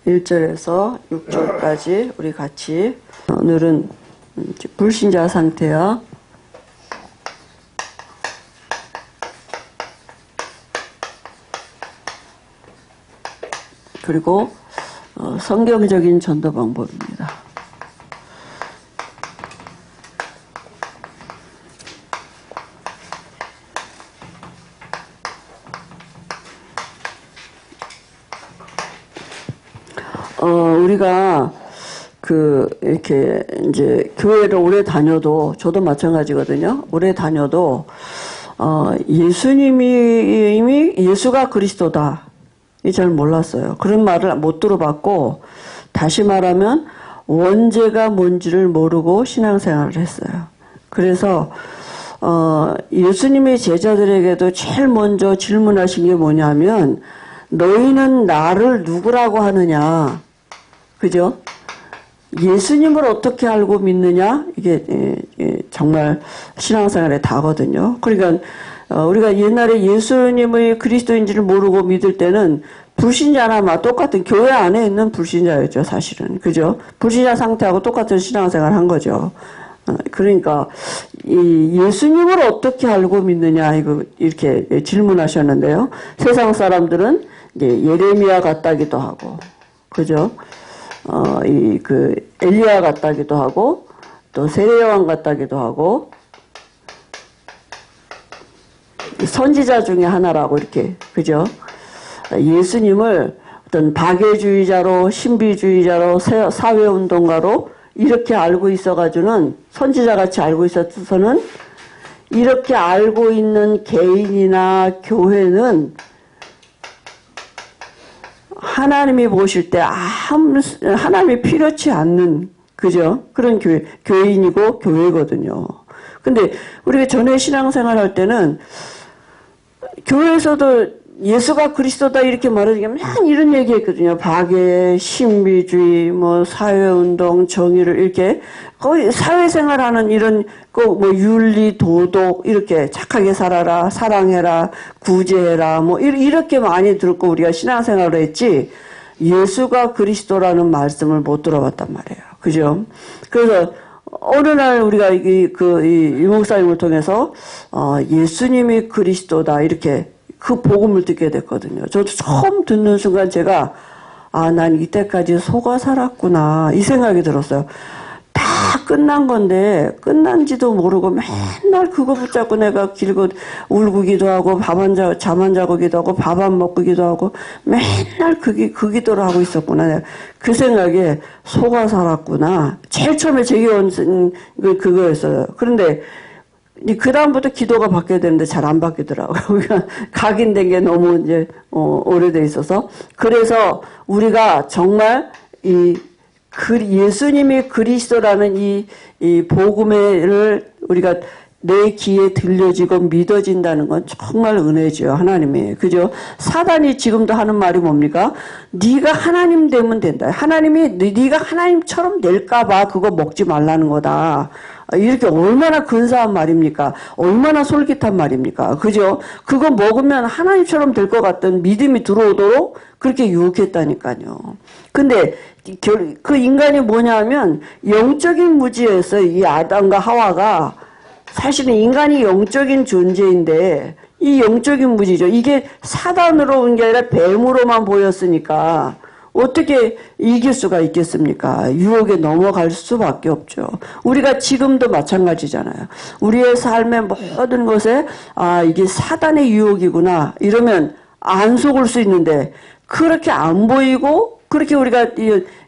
1절에서 6절까지 우리 같이, 오늘은 불신자 상태야. 그리고 성경적인 전도 방법입니다. 우리가 이렇게 이제 교회를 오래 다녀도, 저도 마찬가지거든요. 오래 다녀도 예수가 그리스도다, 이 잘 몰랐어요. 그런 말을 못 들어봤고, 다시 말하면 원죄가 뭔지를 모르고 신앙생활을 했어요. 그래서 예수님의 제자들에게도 제일 먼저 질문하신 게 뭐냐면, 너희는 나를 누구라고 하느냐? 그죠? 예수님을 어떻게 알고 믿느냐? 이게 정말 신앙생활의 다거든요. 그러니까 우리가 옛날에 예수님의 그리스도인지를 모르고 믿을 때는 불신자나 똑같은, 교회 안에 있는 불신자였죠, 사실은. 그죠? 불신자 상태하고 똑같은 신앙생활 한 거죠. 그러니까 이 예수님을 어떻게 알고 믿느냐, 이렇게 질문하셨는데요. 세상 사람들은 이제 예레미야 같다기도 하고, 그죠? 엘리야 같다기도 하고, 또 세례요한 같다기도 하고, 선지자 중에 하나라고, 이렇게, 그죠? 예수님을 어떤 박애주의자로, 신비주의자로, 사회운동가로 이렇게 알고 있어가지고는, 선지자같이 알고 있어서는, 이렇게 알고 있는 개인이나 교회는 하나님이 보실 때 하나님이 필요치 않는, 그죠? 그런 교인이고 교회거든요. 근데 우리가 전에 신앙생활 할 때는 교회에서도 예수가 그리스도다 이렇게 말하니까 맨 이런 얘기 했거든요. 박애, 신비주의, 사회운동, 정의를 이렇게 거의 사회생활하는 이런 윤리, 도덕 이렇게 착하게 살아라, 사랑해라, 구제해라 이렇게 많이 듣고 우리가 신앙생활을 했지, 예수가 그리스도라는 말씀을 못 들어봤단 말이에요. 그죠? 그래서 어느 날 우리가 이 목사님을 통해서 예수님이 그리스도다 이렇게 그 복음을 듣게 됐거든요. 저도 처음 듣는 순간 제가 난 이때까지 속아 살았구나 이 생각이 들었어요. 다 끝난 건데 끝난지도 모르고 맨날 그거 붙잡고 내가 길고 울고기도 하고 잠 안 자고 기도 하고 밥 안 먹고 기도 하고 맨날 그 기도를 하고 있었구나. 내가 그 생각에 속아 살았구나. 제일 처음에 제게 온 그거였어요. 그런데 그 다음부터 기도가 바뀌어야 되는데 잘 안 바뀌더라고요. 각인된 게 너무 이제 오래돼 있어서. 그래서 우리가 정말 예수님이 그리스도라는 이 복음을 우리가 내 귀에 들려지고 믿어진다는 건 정말 은혜죠. 하나님이. 그죠? 사단이 지금도 하는 말이 뭡니까? 네가 하나님 되면 된다. 하나님이 네가 하나님처럼 될까 봐 그거 먹지 말라는 거다. 이렇게 얼마나 근사한 말입니까? 얼마나 솔깃한 말입니까? 그죠? 그거 먹으면 하나님처럼 될 것 같던 믿음이 들어오도록 그렇게 유혹했다니까요. 근데 그 인간이 뭐냐면 영적인 무지에서 이 아담과 하와가 사실은 인간이 영적인 존재인데 이 영적인 무지죠. 이게 사단으로 온 게 아니라 뱀으로만 보였으니까 어떻게 이길 수가 있겠습니까? 유혹에 넘어갈 수밖에 없죠. 우리가 지금도 마찬가지잖아요. 우리의 삶의 모든 것에 이게 사단의 유혹이구나 이러면 안 속을 수 있는데 그렇게 안 보이고 그렇게 우리가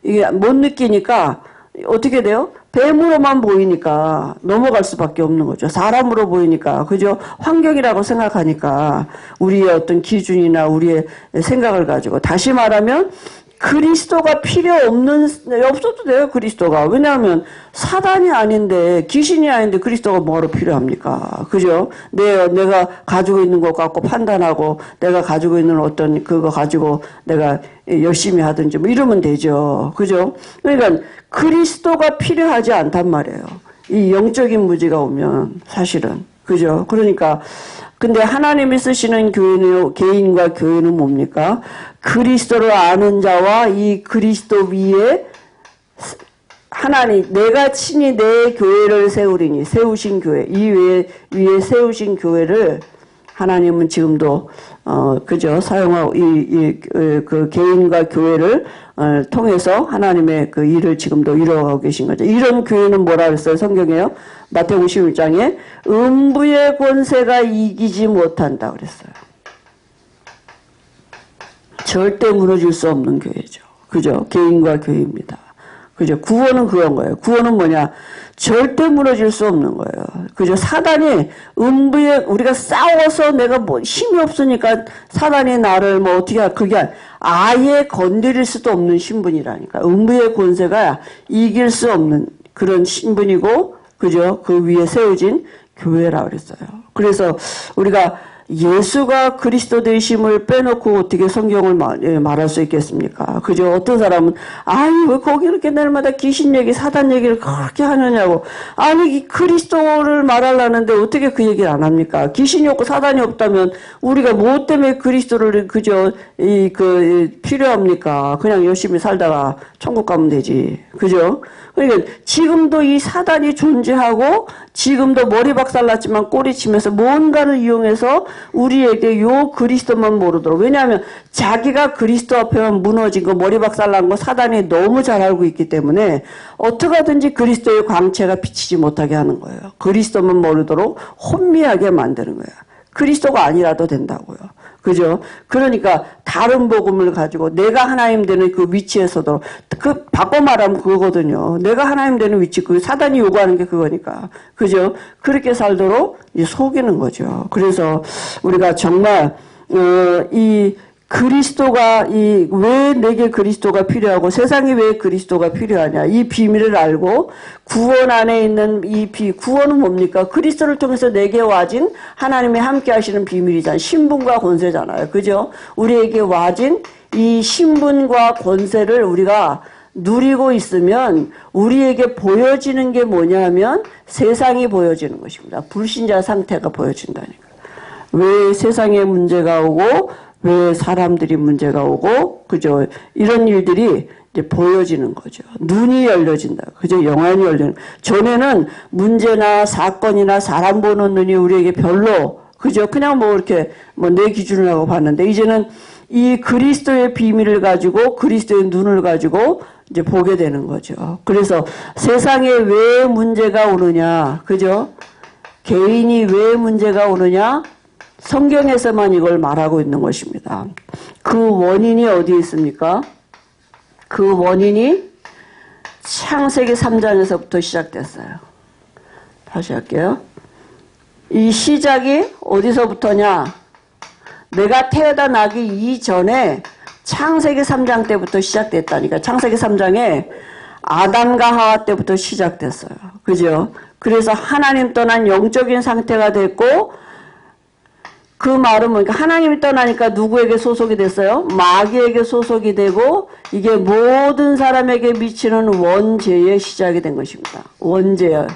이게 못 느끼니까 어떻게 돼요? 뱀으로만 보이니까 넘어갈 수밖에 없는 거죠. 사람으로 보이니까. 그죠? 환경이라고 생각하니까 우리의 어떤 기준이나 우리의 생각을 가지고 다시 말하면 그리스도가 없어도 돼요, 그리스도가. 왜냐하면 사단이 아닌데, 귀신이 아닌데 그리스도가 뭐하러 필요합니까? 그죠? 내가 가지고 있는 것 갖고 판단하고, 내가 가지고 있는 어떤 그거 가지고 내가 열심히 하든지 이러면 되죠. 그죠? 그러니까 그리스도가 필요하지 않단 말이에요. 이 영적인 무지가 오면, 사실은. 그죠? 그러니까, 근데 하나님이 쓰시는 교회는, 개인과 교회는 뭡니까? 그리스도를 아는 자와 이 그리스도 위에 하나님 내가 친히 내 교회를 세우리니 세우신 교회 이 위에 세우신 교회를 하나님은 지금도 그죠 사용하고 그 개인과 교회를 통해서 하나님의 그 일을 지금도 이루어가고 계신 거죠. 이런 교회는 뭐라 그랬어요? 성경에요. 마태복음 11장에 음부의 권세가 이기지 못한다 그랬어요. 절대 무너질 수 없는 교회죠. 그죠? 개인과 교회입니다. 그죠? 구원은 그런 거예요. 구원은 뭐냐? 절대 무너질 수 없는 거예요. 그죠? 사단이 음부에 우리가 싸워서 내가 뭐 힘이 없으니까 사단이 나를 뭐 어떻게 그게 아예 건드릴 수도 없는 신분이라니까. 음부의 권세가 이길 수 없는 그런 신분이고 그죠? 그 위에 세워진 교회라고 그랬어요. 그래서 우리가 예수가 그리스도 되심을 빼놓고 어떻게 성경을 말할 수 있겠습니까? 그죠? 어떤 사람은 아니 왜 거기 이렇게 날마다 귀신 얘기 사단 얘기를 그렇게 하느냐고. 아니 이 그리스도를 말하려는데 어떻게 그 얘기를 안 합니까? 귀신이 없고 사단이 없다면 우리가 뭐 때문에 그리스도를 그저 필요합니까? 그냥 열심히 살다가 천국 가면 되지. 그죠? 그러니까 지금도 이 사단이 존재하고 지금도 머리 박살났지만 꼬리치면서 뭔가를 이용해서 우리에게 요 그리스도만 모르도록. 왜냐하면 자기가 그리스도 앞에만 무너진 거 머리 박살난 거 사단이 너무 잘 알고 있기 때문에 어떻게 하든지 그리스도의 광채가 비치지 못하게 하는 거예요. 그리스도만 모르도록 혼미하게 만드는 거예요. 그리스도가 아니라도 된다고요. 그죠? 그러니까 다른 복음을 가지고 내가 하나님 되는 그 위치에서도 바꿔 말하면 그거거든요. 내가 하나님 되는 위치, 그 사단이 요구하는 게 그거니까. 그죠? 그렇게 살도록 속이는 거죠. 그래서 우리가 정말 이 그리스도가 왜 내게 그리스도가 필요하고 세상에 왜 그리스도가 필요하냐 이 비밀을 알고 구원 안에 있는 구원은 뭡니까? 그리스도를 통해서 내게 와진 하나님이 함께 하시는 비밀이잖아요. 신분과 권세잖아요. 그죠? 우리에게 와진 이 신분과 권세를 우리가 누리고 있으면 우리에게 보여지는 게 뭐냐면 세상이 보여지는 것입니다. 불신자 상태가 보여진다니까. 왜 세상에 문제가 오고 왜 사람들이 문제가 오고 그죠? 이런 일들이 이제 보여지는 거죠. 눈이 열려진다. 그죠? 영안이 열리는. 전에는 문제나 사건이나 사람 보는 눈이 우리에게 별로 그죠? 그냥 뭐 이렇게 뭐 내 기준이라고 봤는데 이제는 이 그리스도의 비밀을 가지고 그리스도의 눈을 가지고 이제 보게 되는 거죠. 그래서 세상에 왜 문제가 오느냐, 그죠? 개인이 왜 문제가 오느냐? 성경에서만 이걸 말하고 있는 것입니다. 그 원인이 어디에 있습니까? 그 원인이 창세기 3장에서부터 시작됐어요. 다시 할게요. 이 시작이 어디서부터냐? 내가 태어나기 이전에 창세기 3장 때부터 시작됐다니까. 창세기 3장에 아담과 하와 때부터 시작됐어요. 그죠? 그래서 하나님 떠난 영적인 상태가 됐고 그 말은 뭐니까 하나님이 떠나니까 누구에게 소속이 됐어요? 마귀에게 소속이 되고 이게 모든 사람에게 미치는 원죄의 시작이 된 것입니다. 원죄예요.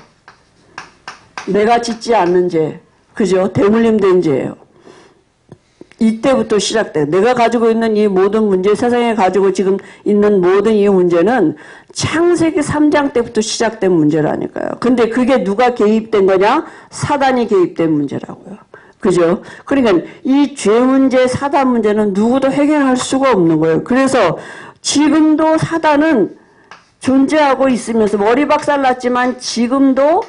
내가 짓지 않는 죄. 그죠? 대물림된 죄예요. 이때부터 시작돼요. 내가 가지고 있는 이 모든 문제, 세상에 가지고 지금 있는 모든 이 문제는 창세기 3장 때부터 시작된 문제라니까요. 근데 그게 누가 개입된 거냐? 사단이 개입된 문제라고요. 그죠? 그러니까 이 죄 문제, 사단 문제는 누구도 해결할 수가 없는 거예요. 그래서 지금도 사단은 존재하고 있으면서 머리 박살 났지만 지금도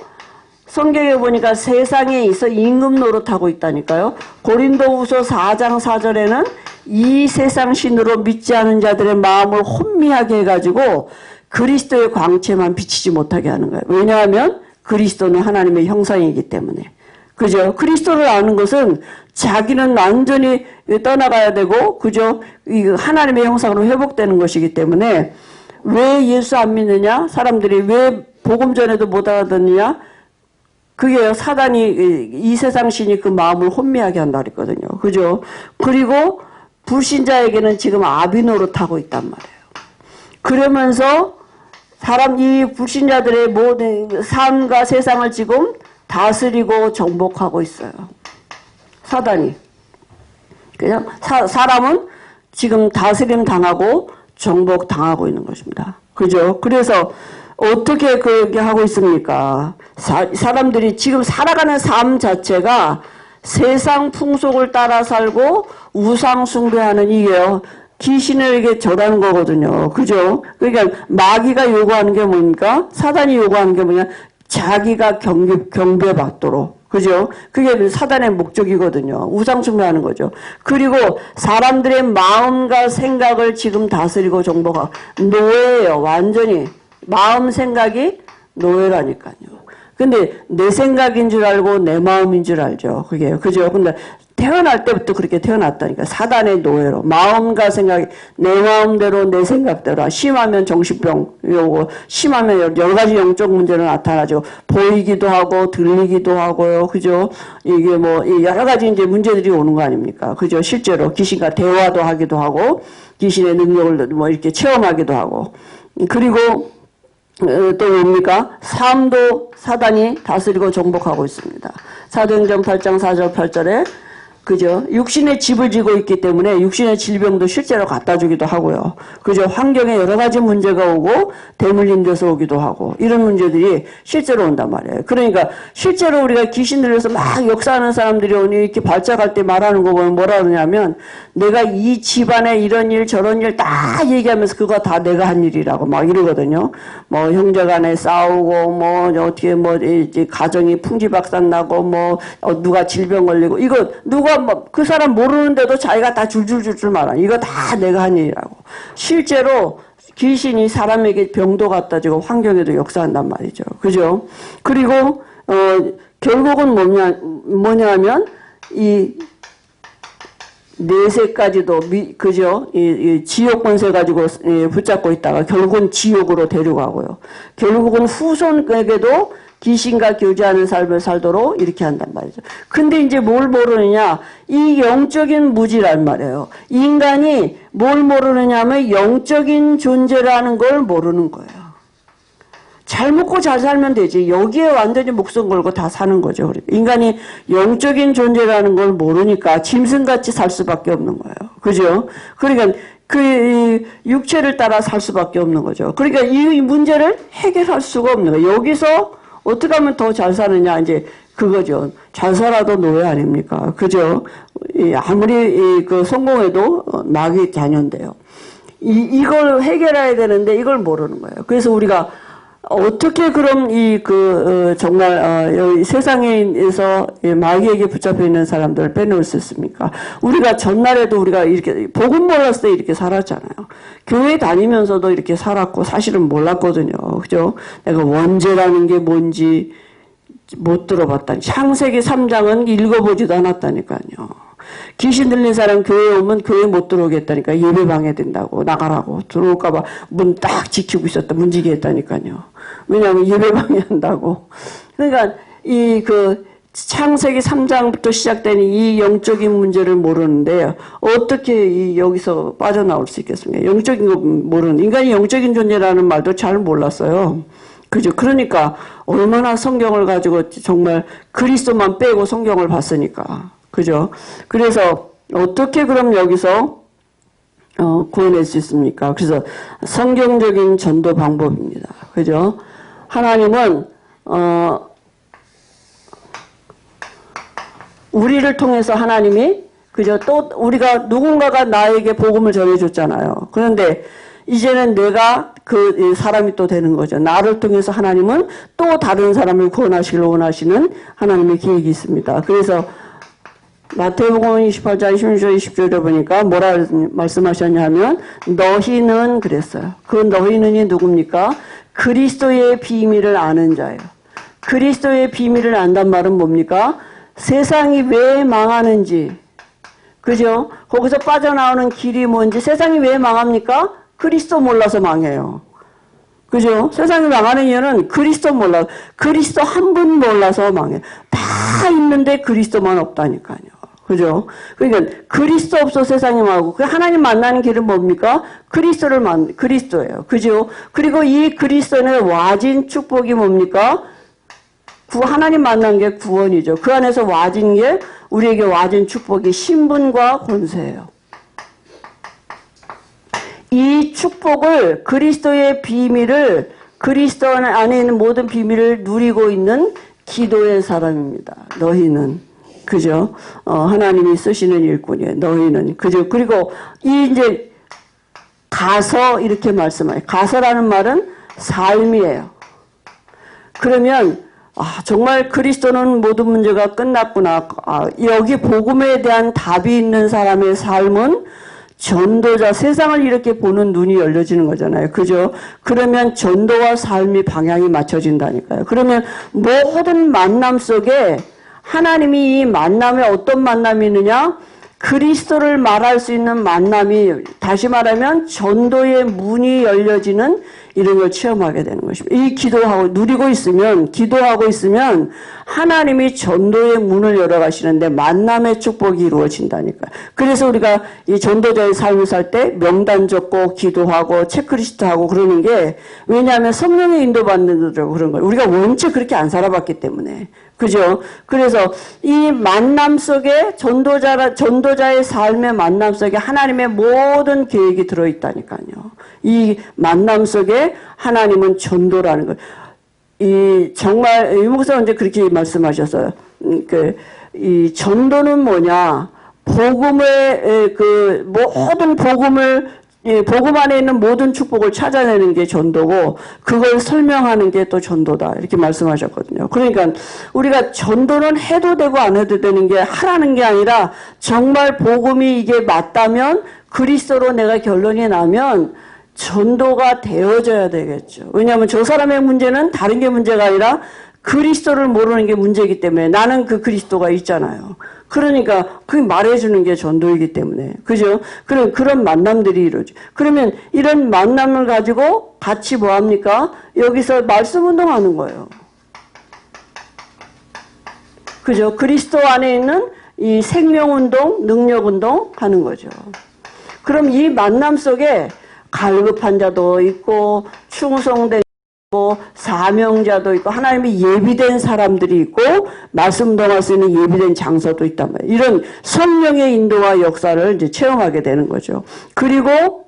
성경에 보니까 세상에 있어 임금 노릇하고 있다니까요. 고린도후서 4장 4절에는 이 세상 신으로 믿지 않은 자들의 마음을 혼미하게 해가지고 그리스도의 광채만 비치지 못하게 하는 거예요. 왜냐하면 그리스도는 하나님의 형상이기 때문에. 그죠? 그리스도를 아는 것은 자기는 완전히 떠나가야 되고, 그죠? 하나님의 형상으로 회복되는 것이기 때문에 왜 예수 안 믿느냐? 사람들이 왜 복음 전에도 못 알아듣느냐? 그게 사단이 이 세상 신이 그 마음을 혼미하게 한다 그랬거든요. 그죠? 그리고 불신자에게는 지금 아비 노릇하고 있단 말이에요. 그러면서 이 불신자들의 모든 삶과 세상을 지금 다스리고 정복하고 있어요. 사단이. 그냥 사람은 지금 다스림 당하고 정복 당하고 있는 것입니다. 그죠? 그래서 어떻게 그렇게 하고 있습니까? 사람들이 지금 살아가는 삶 자체가 세상 풍속을 따라 살고 우상 숭배하는 이게요. 귀신에게 절하는 거거든요. 그죠? 그러니까 마귀가 요구하는 게 뭡니까? 사단이 요구하는 게 뭐냐? 자기가 경배받도록. 그죠? 그게 사단의 목적이거든요. 우상 숭배하는 거죠. 그리고 사람들의 마음과 생각을 지금 다스리고 정복하고 노예예요. 완전히. 마음 생각이 노예라니까요. 근데 내 생각인 줄 알고 내 마음인 줄 알죠. 그게. 그죠? 근데 태어날 때부터 그렇게 태어났다니까. 사단의 노예로. 마음과 생각이 내 마음대로 내 생각대로. 심하면 정신병 오고 심하면 여러 가지 영적 문제로 나타나죠. 보이기도 하고 들리기도 하고요. 그죠? 이게 뭐 여러 가지 이제 문제들이 오는 거 아닙니까? 그죠? 실제로 귀신과 대화도 하기도 하고 귀신의 능력을 뭐 이렇게 체험하기도 하고. 그리고 또 뭡니까? 삶도 사단이 다스리고 정복하고 있습니다. 사도행전 8장 4절 8절에 그죠? 육신의 집을 지고 있기 때문에 육신의 질병도 실제로 갖다 주기도 하고요. 그죠? 환경에 여러 가지 문제가 오고 대물림 돼서 오기도 하고 이런 문제들이 실제로 온단 말이에요. 그러니까 실제로 우리가 귀신 들려서 막 역사하는 사람들이 오니 이렇게 발작할 때 말하는 거 보면 뭐라 그러냐면 내가 이 집안에 이런 일 저런 일 다 얘기하면서 그거 다 내가 한 일이라고 막 이러거든요. 뭐 형제간에 싸우고 뭐 어떻게 뭐 이제 가정이 풍지박산 나고 뭐 누가 질병 걸리고 이거 누가 뭐 그 사람 모르는데도 자기가 다 줄줄줄줄 말하. 이거 다 내가 한 일이라고. 실제로 귀신이 사람에게 병도 갖다 주고 환경에도 역사한단 말이죠. 그죠? 그리고 결국은 뭐냐면 이 내세까지도 그죠? 이 지옥 권세 가지고 붙잡고 있다가 결국은 지옥으로 데려가고요. 결국은 후손에게도 귀신과 교제하는 삶을 살도록 이렇게 한단 말이죠. 근데 이제 뭘 모르느냐? 이 영적인 무지란 말이에요. 인간이 뭘 모르느냐 하면 영적인 존재라는 걸 모르는 거예요. 잘 먹고 잘 살면 되지. 여기에 완전히 목숨 걸고 다 사는 거죠. 인간이 영적인 존재라는 걸 모르니까 짐승같이 살 수밖에 없는 거예요. 그죠? 그러니까 그 육체를 따라 살 수밖에 없는 거죠. 그러니까 이 문제를 해결할 수가 없는 거예요. 여기서 어떻게 하면 더 잘 사느냐, 이제 그거죠. 잘 살아도 노예 아닙니까? 그죠? 아무리 그 성공해도 마귀 자녀인데요. 이걸 해결해야 되는데 이걸 모르는 거예요. 그래서 우리가 어떻게 그럼 정말 여기 세상에서 마귀에게 붙잡혀 있는 사람들을 빼놓을 수 있습니까? 우리가 전날에도 우리가 이렇게 복음 몰랐을 때 이렇게 살았잖아요. 교회 다니면서도 이렇게 살았고 사실은 몰랐거든요. 그죠? 내가 원죄라는 게 뭔지 못 들어봤다니. 창세기 3장은 읽어보지도 않았다니까요. 귀신 들린 사람 교회 오면 교회 못 들어오겠다니까. 예배 방해된다고 나가라고. 들어올까봐 문 딱 지키고 있었다. 문지기 했다니까요. 왜냐하면 예배 방해한다고. 그러니까 창세기 3장부터 시작되는 이 영적인 문제를 모르는데 어떻게 여기서 빠져나올 수 있겠습니까? 영적인 거 모르는. 인간이 영적인 존재라는 말도 잘 몰랐어요. 그죠? 그러니까 얼마나 성경을 가지고 정말 그리스도만 빼고 성경을 봤으니까. 그죠? 그래서 어떻게 그럼 여기서 구원할 수 있습니까? 그래서 성경적인 전도 방법입니다. 그죠? 하나님은 우리를 통해서 하나님이 그죠? 또 우리가 누군가가 나에게 복음을 전해줬잖아요. 그런데 이제는 내가 그 사람이 또 되는 거죠. 나를 통해서 하나님은 또 다른 사람을 구원하시길 원하시는 하나님의 계획이 있습니다. 그래서 마태복음 28장 16절 20절에 보니까 뭐라 말씀하셨냐 하면 너희는 그랬어요. 그 너희는이 누굽니까? 그리스도의 비밀을 아는 자예요. 그리스도의 비밀을 안단 말은 뭡니까? 세상이 왜 망하는지, 그죠? 거기서 빠져나오는 길이 뭔지. 세상이 왜 망합니까? 그리스도 몰라서 망해요. 그죠? 세상이 망하는 이유는 그리스도 몰라. 그리스도 한 분 몰라서 망해. 다 있는데 그리스도만 없다니까요. 그죠? 그러니까 그리스도 없어 세상이 망하고, 그 하나님 만나는 길은 뭡니까? 그리스도예요. 그죠? 그리고 이 그리스도는 와진 축복이 뭡니까? 하나님 만난 게 구원이죠. 그 안에서 와진 게 우리에게 와진 축복이 신분과 권세예요. 이 축복을 그리스도의 비밀을 그리스도 안에 있는 모든 비밀을 누리고 있는 기도의 사람입니다. 너희는 그죠? 하나님이 쓰시는 일꾼이에요. 너희는 그죠? 그리고 이 이제 가서 이렇게 말씀해요. 가서라는 말은 삶이에요. 그러면 정말 그리스도는 모든 문제가 끝났구나. 여기 복음에 대한 답이 있는 사람의 삶은 전도자, 세상을 이렇게 보는 눈이 열려지는 거잖아요. 그죠? 그러면 전도와 삶이 방향이 맞춰진다니까요. 그러면 모든 만남 속에 하나님이 이 만남에 어떤 만남이 있느냐? 그리스도를 말할 수 있는 만남이, 다시 말하면 전도의 문이 열려지는 이런 걸 체험하게 되는 것입니다. 이 기도하고 있으면 하나님이 전도의 문을 열어가시는데 만남의 축복이 이루어진다니까요. 그래서 우리가 이 전도자의 삶을 살 때 명단 적고 기도하고 체크리스트 하고 그러는 게, 왜냐하면 성령의 인도받는 그런 거예요. 우리가 원체 그렇게 안 살아봤기 때문에. 그죠? 그래서 이 만남 속에 전도자의 삶의 만남 속에 하나님의 모든 계획이 들어있다니까요. 이 만남 속에 하나님은 전도라는 걸. 정말 이 목사가 이제 그렇게 말씀하셨어요. 이 전도는 뭐냐? 복음의 모든 복음 안에 있는 모든 축복을 찾아내는 게 전도고, 그걸 설명하는 게 또 전도다. 이렇게 말씀하셨거든요. 그러니까 우리가 전도는 해도 되고 안 해도 되는 게 하라는 게 아니라, 정말 복음이 이게 맞다면, 그리스도로 내가 결론이 나면 전도가 되어져야 되겠죠. 왜냐하면 저 사람의 문제는 다른 게 문제가 아니라 그리스도를 모르는 게 문제이기 때문에, 나는 그 그리스도가 있잖아요. 그러니까 그 말해주는 게 전도이기 때문에. 그죠? 그런 만남들이 이루어져. 그러면 이런 만남을 가지고 같이 뭐 합니까? 여기서 말씀 운동하는 거예요. 그죠? 그리스도 안에 있는 이 생명 운동, 능력 운동 하는 거죠. 그럼 이 만남 속에 갈급한 자도 있고, 충성된 사명자도 있고, 하나님이 예비된 사람들이 있고, 말씀동할 수 있는 예비된 장소도 있단 말이에요. 이런 성령의 인도와 역사를 이제 체험하게 되는 거죠. 그리고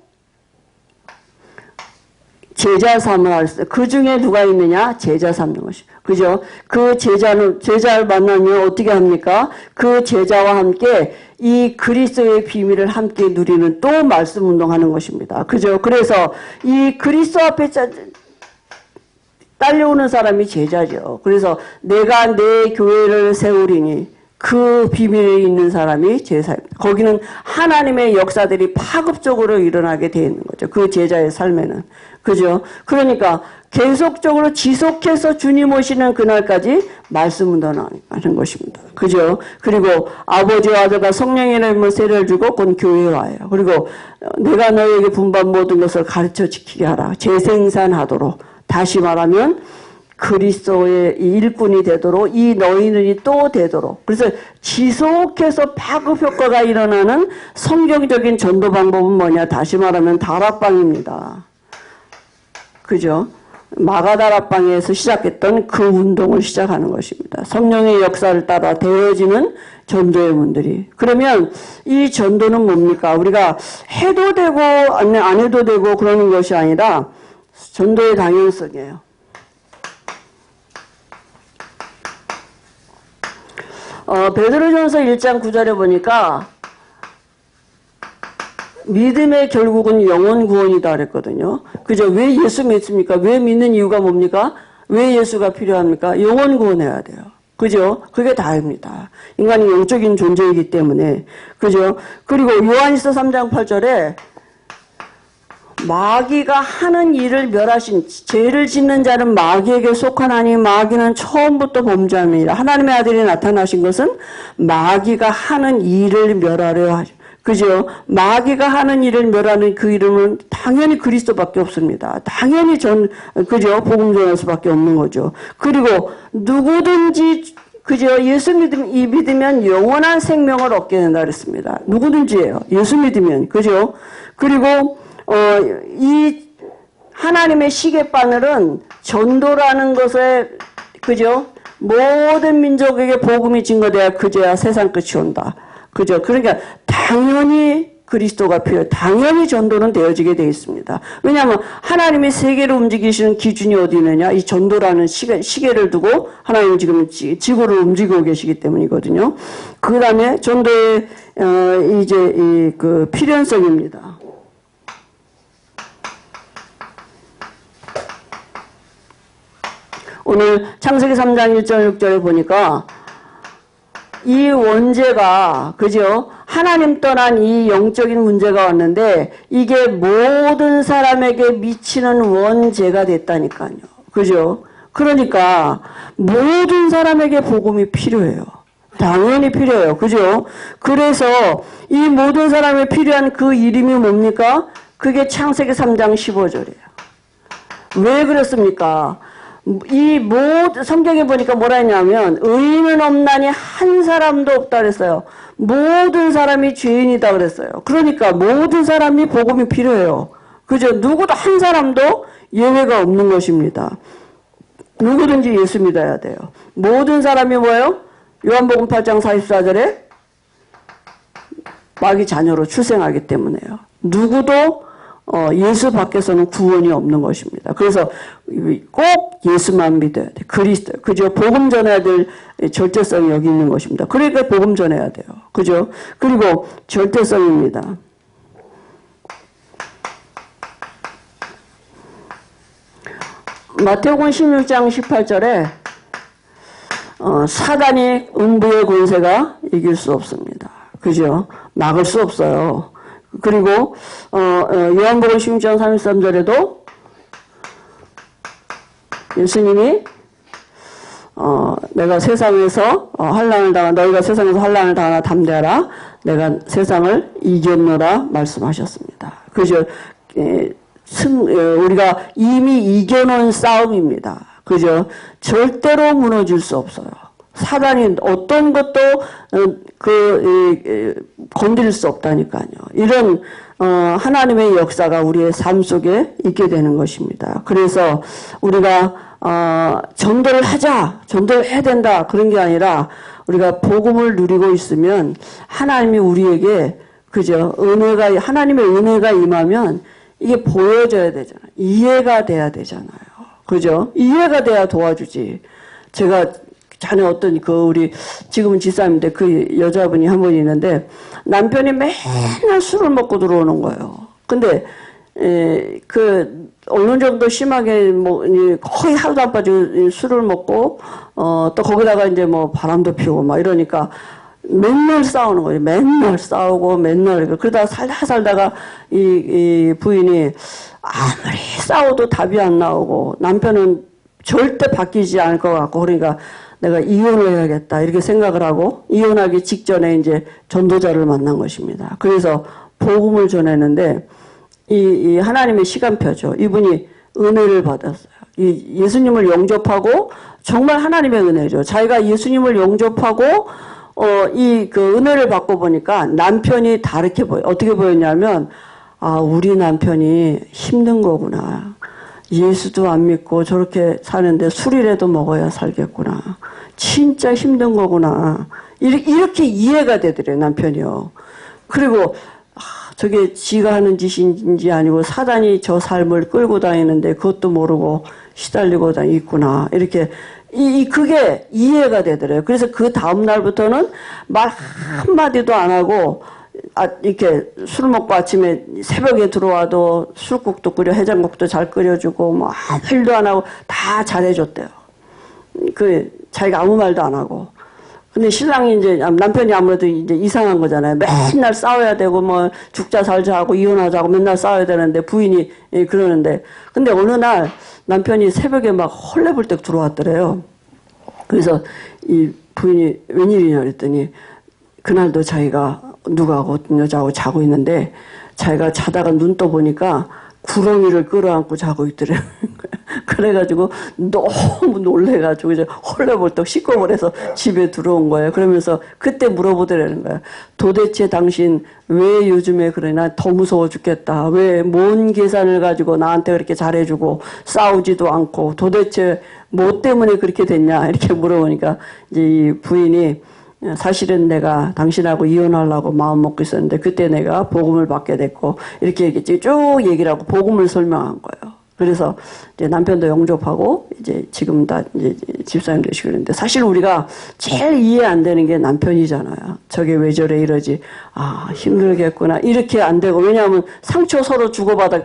제자 삼을 할 수, 그 중에 누가 있느냐? 제자 삼는 것이. 그죠? 그 제자를 만나면 어떻게 합니까? 그 제자와 함께 이 그리스도의 비밀을 함께 누리는 또 말씀 운동하는 것입니다. 그죠? 그래서 이 그리스도 앞에 딸려오는 사람이 제자죠. 그래서 내가 내 교회를 세우리니 그 비밀에 있는 사람이 제사입니다. 거기는 하나님의 역사들이 파급적으로 일어나게 되어 있는 거죠. 그 제자의 삶에는. 그죠? 그러니까 계속적으로 지속해서 주님 오시는 그날까지 말씀 운동하는 것입니다. 그죠? 그리고 아버지와 아들과 성령의 이름으로 세례를 주고 곧 교회에 와요. 그리고 내가 너에게 분반 모든 것을 가르쳐 지키게 하라. 재생산하도록. 다시 말하면 그리스도의 일꾼이 되도록, 이 너희들이 또 되도록. 그래서 지속해서 파급 효과가 일어나는 성경적인 전도 방법은 뭐냐? 다시 말하면 다락방입니다. 그죠? 마가다락방에서 시작했던 그 운동을 시작하는 것입니다. 성령의 역사를 따라 되어지는 전도의 문들이. 그러면 이 전도는 뭡니까? 우리가 해도 되고 안 해도 되고 그러는 것이 아니라 전도의 당연성이에요. 베드로전서 1장 9절에 보니까 믿음의 결국은 영혼 구원이다 그랬거든요. 그죠? 왜 예수 믿습니까? 왜 믿는 이유가 뭡니까? 왜 예수가 필요합니까? 영혼 구원해야 돼요. 그죠? 그게 다입니다. 인간이 영적인 존재이기 때문에. 그죠? 그리고 요한일서 3장 8절에 마귀가 하는 일을 멸하신, 죄를 짓는 자는 마귀에게 속하나니 마귀는 처음부터 범죄함이니라. 하나님의 아들이 나타나신 것은 마귀가 하는 일을 멸하려 하죠. 그죠? 마귀가 하는 일을 멸하는 그 이름은 당연히 그리스도밖에 없습니다. 당연히 그죠? 복음 전할 수밖에 없는 거죠. 그리고 누구든지 그죠? 예수 믿으면 영원한 생명을 얻게 된다 그랬습니다. 누구든지예요. 예수 믿으면. 그죠? 그리고 이 하나님의 시계바늘은 전도라는 것에, 그죠? 모든 민족에게 복음이 증거돼야 그제야 세상 끝이 온다. 그죠? 그러니까 당연히 그리스도가 필요해요. 당연히 전도는 되어지게 되어 있습니다. 왜냐하면 하나님이 세계를 움직이시는 기준이 어디 있느냐? 이 전도라는 시계를 두고 하나님은 지금 지구를 움직이고 계시기 때문이거든요. 그 다음에 전도의 이제 그 필연성입니다. 오늘 창세기 3장 1절 6절에 보니까 이 원죄가 그죠? 하나님 떠난 이 영적인 문제가 왔는데 이게 모든 사람에게 미치는 원죄가 됐다니까요. 그죠? 그러니까 모든 사람에게 복음이 필요해요. 당연히 필요해요. 그죠? 그래서 이 모든 사람에 필요한 그 이름이 뭡니까? 그게 창세기 3장 15절이에요. 왜 그렇습니까? 성경에 보니까 뭐라 했냐면, 의인은 없나니 한 사람도 없다 그랬어요. 모든 사람이 죄인이다 그랬어요. 그러니까 모든 사람이 복음이 필요해요. 그죠? 누구도 한 사람도 예외가 없는 것입니다. 누구든지 예수 믿어야 돼요. 모든 사람이 뭐예요? 요한복음 8장 44절에 마귀 자녀로 출생하기 때문에요. 누구도 예수 밖에서는 구원이 없는 것입니다. 그래서 꼭 예수만 믿어야 돼. 그리스도. 그죠? 복음 전해야 될 절대성이 여기 있는 것입니다. 그러니까 복음 전해야 돼요. 그죠? 그리고 절대성입니다. 마태복음 16장 18절에 사단이 음부의 권세가 이길 수 없습니다. 그죠? 막을 수 없어요. 그리고 요한복음 16장 33절에도 예수님이 내가 세상에서 환난을 당한 너희가 세상에서 환난을 당하나 담대하라 내가 세상을 이겼노라 말씀하셨습니다. 그죠? 우리가 이미 이겨놓은 싸움입니다. 그죠? 절대로 무너질 수 없어요. 사단이 어떤 것도 건드릴 수 없다니까요. 이런 하나님의 역사가 우리의 삶 속에 있게 되는 것입니다. 그래서 우리가 전도를 하자, 전도를 해야 된다 그런 게 아니라 우리가 복음을 누리고 있으면 하나님이 우리에게 그죠? 하나님의 은혜가 임하면 이게 보여져야 되잖아요. 이해가 돼야 되잖아요. 그죠? 이해가 돼야 도와주지. 제가 전에 어떤 우리 지금은 집사님인데 그 여자분이 한 분 있는데 남편이 맨날 술을 먹고 들어오는 거예요. 근데 어느 정도 심하게 거의 하루도 안 빠지고 술을 먹고 또 거기다가 이제 바람도 피우고 막 이러니까 맨날 싸우는 거예요. 맨날 싸우고 맨날 그러다가 살다가 이 부인이 아무리 싸워도 답이 안 나오고 남편은 절대 바뀌지 않을 것 같고 그러니까 내가 이혼을 해야겠다 이렇게 생각을 하고 이혼하기 직전에 이제 전도자를 만난 것입니다. 그래서 복음을 전했는데 이 하나님의 시간표죠. 이분이 은혜를 받았어요. 예수님을 영접하고 정말 하나님의 은혜죠. 자기가 예수님을 영접하고 그 은혜를 받고 보니까 남편이 다르게 어떻게 보였냐면 우리 남편이 힘든 거구나. 예수도 안 믿고 저렇게 사는데 술이라도 먹어야 살겠구나. 진짜 힘든 거구나. 이렇게 이해가 되더래요, 남편이요. 그리고 저게 지가 하는 짓인지 아니고 사단이 저 삶을 끌고 다니는데 그것도 모르고 시달리고 있구나. 이렇게 그게 이해가 되더래요. 그래서 그 다음 날부터는 말 한마디도 안 하고 이렇게 술 먹고 아침에 새벽에 들어와도 술국도 끓여 해장국도 잘 끓여주고 아무 일도 안 하고 다 잘해줬대요. 자기가 아무 말도 안 하고. 근데 신랑이 이제 남편이 아무래도 이제 이상한 거잖아요. 맨날 싸워야 되고 죽자 살자 하고 이혼하자고 맨날 싸워야 되는데 부인이 그러는데 근데 어느 날 남편이 새벽에 막 헐레벌떡 들어왔더래요. 그래서 이 부인이 웬일이냐 그랬더니 그날도 자기가 누가 어떤 여자하고 자고 있는데 자기가 자다가 눈 떠보니까 구렁이를 끌어안고 자고 있더래요. 그래가지고 너무 놀래가지고 이제 헐레벌떡 시꺼머해서 집에 들어온 거예요. 그러면서 그때 물어보더라는 거예요. 도대체 당신 왜 요즘에 그러나 더 무서워 죽겠다. 왜 뭔 계산을 가지고 나한테 그렇게 잘해주고 싸우지도 않고 도대체 뭐 때문에 그렇게 됐냐 이렇게 물어보니까 이제 이 부인이 사실은 내가 당신하고 이혼하려고 마음 먹고 있었는데 그때 내가 복음을 받게 됐고 이렇게 쭉 얘기를 하고 복음을 설명한 거예요. 그래서 이제 남편도 영접하고 이제 지금 다 이제 집사님 되시고 그러는데 사실 우리가 제일 이해 안 되는 게 남편이잖아요. 저게 왜 저래 이러지. 아, 힘들겠구나. 이렇게 안 되고 왜냐하면 상처 서로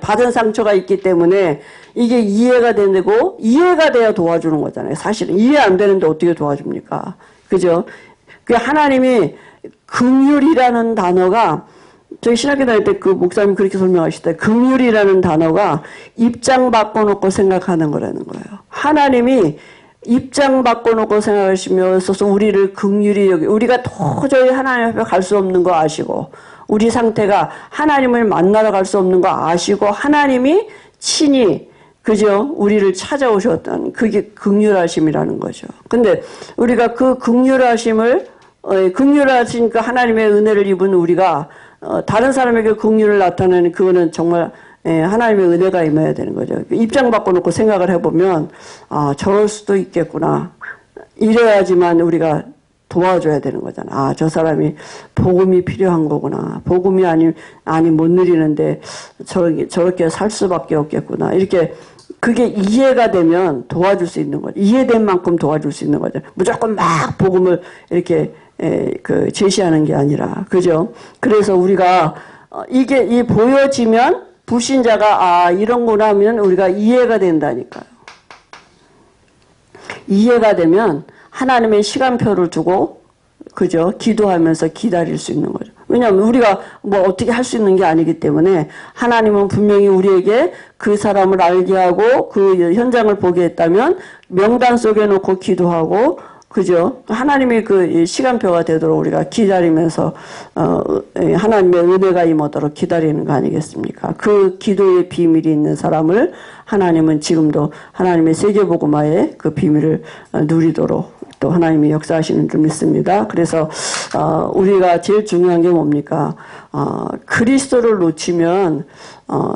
받은 상처가 있기 때문에 이게 이해가 되고 이해가 돼야 도와주는 거잖아요. 사실은 이해 안 되는데 어떻게 도와줍니까? 그죠? 그 하나님이 긍휼이라는 단어가 저희 신학교 다닐 때 그 목사님 그렇게 설명하실 때 긍휼이라는 단어가 입장 바꿔놓고 생각하는 거라는 거예요. 하나님이 입장 바꿔놓고 생각하시면서 우리를 긍휼히 여기 우리가 도저히 하나님 앞에 갈 수 없는 거 아시고 우리 상태가 하나님을 만나러 갈 수 없는 거 아시고 하나님이 친히 그죠? 우리를 찾아오셨던 그게 긍휼하심이라는 거죠. 근데 우리가 그 긍휼하시니까 하나님의 은혜를 입은 우리가 다른 사람에게 긍휼을 나타내는 그거는 정말 하나님의 은혜가 임해야 되는 거죠. 입장 바꿔놓고 생각을 해보면 아 저럴 수도 있겠구나. 이래야지만 우리가 도와줘야 되는 거잖아. 아 저 사람이 복음이 필요한 거구나. 복음이 아니 못 누리는데 저렇게 살 수밖에 없겠구나. 이렇게 그게 이해가 되면 도와줄 수 있는 거죠. 이해된 만큼 도와줄 수 있는 거죠. 무조건 막 복음을 이렇게 제시하는 게 아니라, 그죠? 그래서 우리가, 이게 보여지면, 불신자가, 이런구나 하면 우리가 이해가 된다니까요. 이해가 되면 하나님의 시간표를 두고, 그죠? 기도하면서 기다릴 수 있는 거죠. 왜냐하면 우리가 뭐 어떻게 할 수 있는 게 아니기 때문에 하나님은 분명히 우리에게 그 사람을 알게 하고 그 현장을 보게 했다면 명단 속에 놓고 기도하고 그죠? 하나님의 그 시간표가 되도록 우리가 기다리면서 하나님의 은혜가 임하도록 기다리는 거 아니겠습니까? 그 기도의 비밀이 있는 사람을 하나님은 지금도 하나님의 세계복음화의 그 비밀을 누리도록 또 하나님이 역사하시는 줄 믿습니다. 그래서 우리가 제일 중요한 게 뭡니까? 그리스도를 놓치면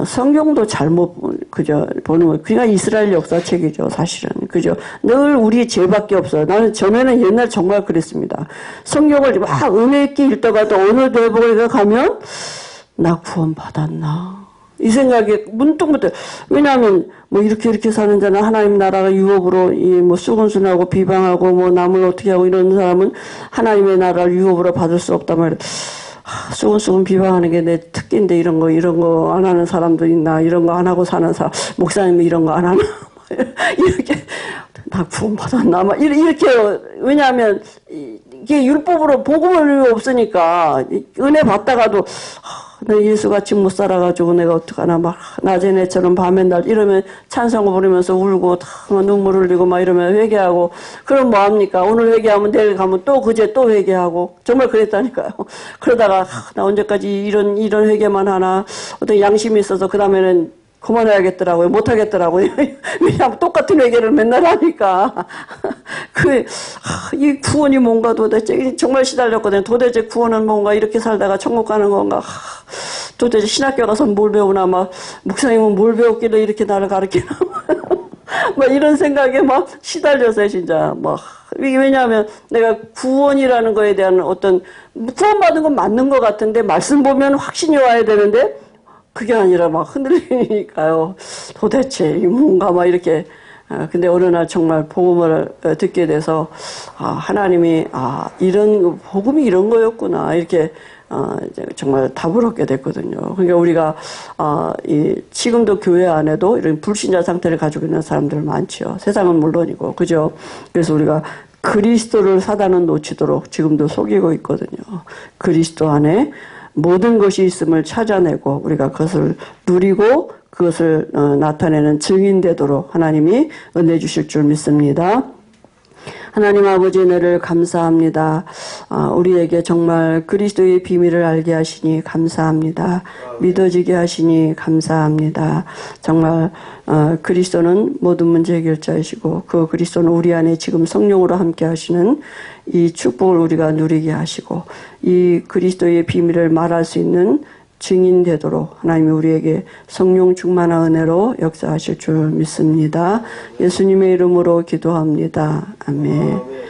성경도 잘못 그저 보는 거. 그러니까 이스라엘 역사책이죠, 사실은. 그죠? 늘 우리 죄밖에 없어요. 나는 전에는 옛날 정말 그랬습니다. 성경을 막 은혜 있게 읽다가도 어느 대목에 가면 나 구원 받았나? 이 생각이 문득 왜냐하면 뭐 이렇게 사는 자는 하나님 나라가 유업으로 뭐 수군순하고 비방하고 뭐 남을 어떻게 하고 이런 사람은 하나님의 나라를 유업으로 받을 수 없단 말이에요. 수군수군 비방하는 게 내 특기인데 이런 거 안 하는 사람도 있나? 이런 거 안 하고 사는 사람 목사님이 이런 거 안 하나? 이렇게 나 구원 받았나? 막 이렇게 왜냐하면 이게 율법으로 복음이 없으니까 은혜 받다가도 내 예수같이 못 살아가지고 내가 어떡하나 막 낮에 내처럼 밤에 날 이러면 찬송을 부르면서 울고 다 눈물 흘리고 막 이러면 회개하고 그럼 뭐합니까? 오늘 회개하면 내일 가면 또 그제 또 회개하고 정말 그랬다니까요. 그러다가 나 언제까지 이런 회개만 하나 어떤 양심이 있어서 그 다음에는 그만해야겠더라고요. 못하겠더라고요. 왜냐하면 똑같은 회개를 맨날 하니까. 이 구원이 뭔가 도대체, 정말 시달렸거든요. 도대체 구원은 뭔가 이렇게 살다가 천국 가는 건가. 도대체 신학교 가서 뭘 배우나, 막, 목사님은 뭘 배웠길래 이렇게 나를 가르치나. 막 이런 생각에 막 시달렸어요, 진짜. 막. 왜냐하면 내가 구원이라는 거에 대한 어떤, 구원받은 건 맞는 것 같은데, 말씀 보면 확신이 와야 되는데, 그게 아니라 막 흔들리니까요. 도대체 뭔가 막 이렇게 근데 어느 날 정말 복음을 듣게 돼서 하나님이 이런 복음이 이런 거였구나 이렇게 정말 답을 얻게 됐거든요. 그러니까 우리가 지금도 교회 안에도 이런 불신자 상태를 가지고 있는 사람들 많죠. 세상은 물론이고 그죠. 그래서 우리가 그리스도를 사단은 놓치도록 지금도 속이고 있거든요. 그리스도 안에 모든 것이 있음을 찾아내고 우리가 그것을 누리고 그것을 나타내는 증인되도록 하나님이 은혜 주실 줄 믿습니다. 하나님 아버지 은혜를 감사합니다. 우리에게 정말 그리스도의 비밀을 알게 하시니 감사합니다. 믿어지게 하시니 감사합니다. 정말 그리스도는 모든 문제 해결자이시고 그 그리스도는 우리 안에 지금 성령으로 함께 하시는 이 축복을 우리가 누리게 하시고 이 그리스도의 비밀을 말할 수 있는 증인 되도록 하나님이 우리에게 성령 충만한 은혜로 역사하실 줄 믿습니다. 예수님의 이름으로 기도합니다. 아멘.